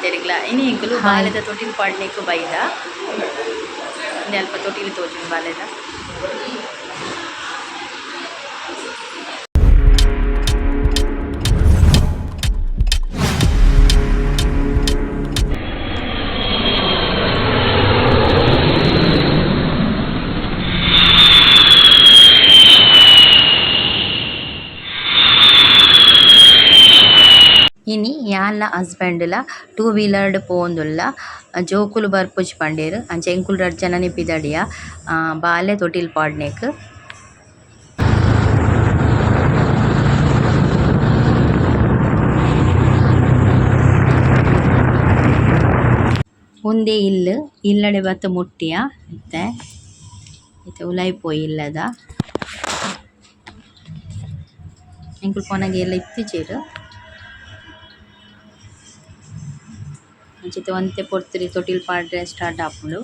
ತೆರಿಗ್ಲ ಇನಿ ಇಂಕುಲು ಬಾಲೆದ ತೊಟಿಲ್ ಪಾಡ್ನೆಕ್ ಬೈದ ಇಂದು ಅಲ್ಪ ತೊಟಿಲ್ ತೋಜುಂಡು ಬಾಲೆದ. ಇನಿ ಯಾನ್ಲ ಹಸ್ಬೆಂಡ್ಲ 2 ವೀಲರ್ಡ್ ಪೋವೊಂದುಲ್ಲ ಜೋಕುಲು ಬರ್ಪುಜಿ ಪಂಡೇರ್ ಅಂಚ ಎಂಕುಲು ರಡ್ಡ್ ಜನ ನಿಪಿದಡಿಯ ಬಾಲೆ ತೊಟಿಲ್ ಪಾಡ್ನೆಕ್. ಒಂದೇ ಇಲ್ಲಡೆ ಬತ್ತ ಮುಟ್ಟಿಯ ಇತ್ತೆ ಉಲಾಯಿಪೋಯಿ ಇಲ್ಲದ ಎಂಕುಲು ಪೊನಗೆ ಎಲ್ಲ ಇತ್ತಿಜೆರ್ ಅಂಚಿತ್ತೆ ಒಂತೆ ಪೊರ್ತುರಿ ತೊಟಿಲ್ ಪಾಡ್ರೆ ಸ್ಟಾರ್ಟ್ ಆಪುಂಡು.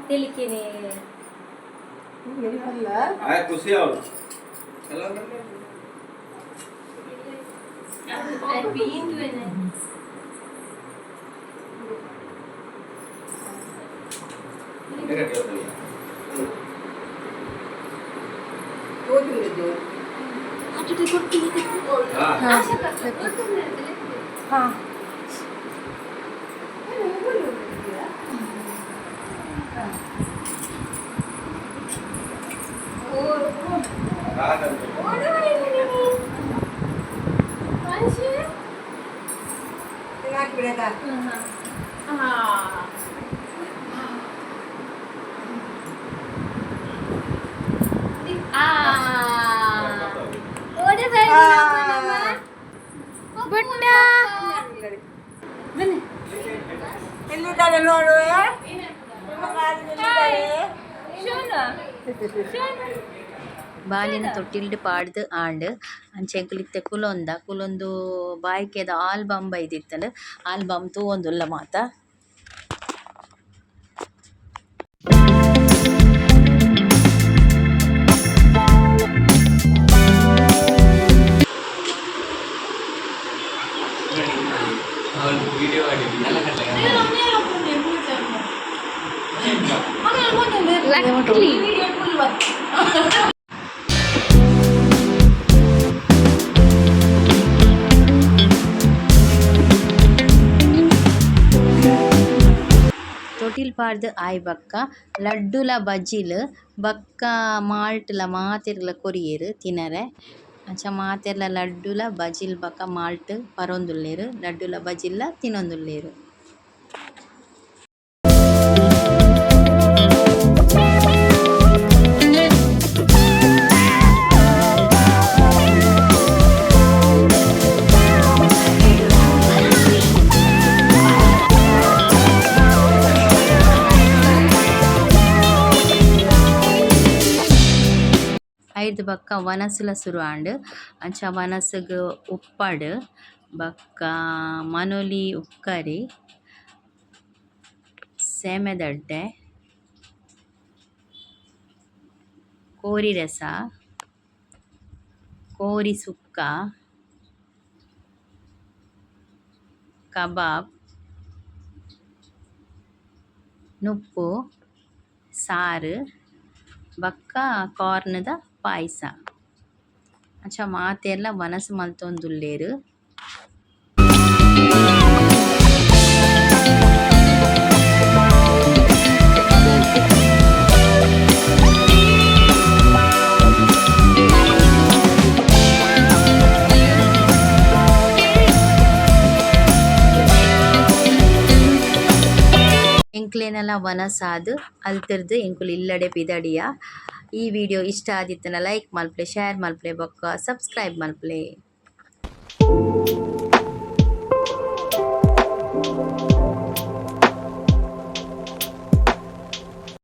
ತಿಲಿಕಿನಿ ಖುಷಿ ಅವರು ಬಾಲಿನ ತೊಟ್ಟಿಲ್ಡ್ ಪಾಡ್ದ್ ಆಂಡ್ ಅಂಚೆಂಕುಲು ಇತ್ತೆ ಕುಲೊಂದು ಬಾಯ್ಕೆದ ಆಲ್ಬಮ್ ಬೈದಿತ್ತಂಡ್ ಆಲ್ಬಮ್ ತೂವೊಂದುಲ್ಲ ಮಾತ. ತೊಟಿಲ್ ಪಾಡ್ದ್ ಆಯ್ ಬಕ್ಕ ಲಡ್ಡುಲ ಬಜಿಲ್ ಬಕ್ಕ ಮಾಲ್ಟ್ಲ ಮಾತೆರ್ಲ ಕೊರಿಯೆರ್ ತಿನರೆ ಅಂಚ ಮಾತೆರ್ಲ ಲಡ್ಡುಲ ಬಜಿಲ್ ಬಕ್ಕ ಮಾಲ್ಟ್ ಪರೊಂದುಲ್ಲೆರ್ ಲಡ್ಡುಲ ಬಜಿಲ್ಲ ತಿನೊಂದುಲ್ಲೆರ್. ಐರ್ದ್ ಬಕ್ಕ ವನಸುಲ ಸುರುವಾಂಡ್ ಅಂಚ ವನಸುಗ್ ಉಪ್ಪಡ್ ಬಕ್ಕ ಮನೊಲಿ ಉಕ್ಕರಿ ಸೇಮೆದಡ್ಡೆ ಕೋರಿ ರಸ ಕೋರಿ ಸುಕ್ಕ ಕಬಾಬ್ ನುಪ್ಪು ಸಾರು ಬಕ್ಕ ಕಾರ್ನ್‌ದ ಪಾಯಸ ಅಂಚ ಮಾತೆರ್ಲ ವನಸು ಮಲ್ತೊಂದುಲ್ಲೆರ್. ಎಂಕ್ಲೆನಲ ವನಸಾದ್ ಅಲ್ತಿರ್ದ್ ಎಂಕುಲು ಇಲ್ಲಡೆ ಪಿದಡಿಯ. ಈ ವಿಡಿಯೋ ಇಷ್ಟ ಆದಿತ್ತನ ಲೈಕ್ ಮಲ್ಪಲೆ ಶೇರ್ ಮಲ್ಪಲೆ ಬೊಕ್ಕ ಸಬ್ಸ್ಕ್ರೈಬ್ ಮಲ್ಪಲೆ.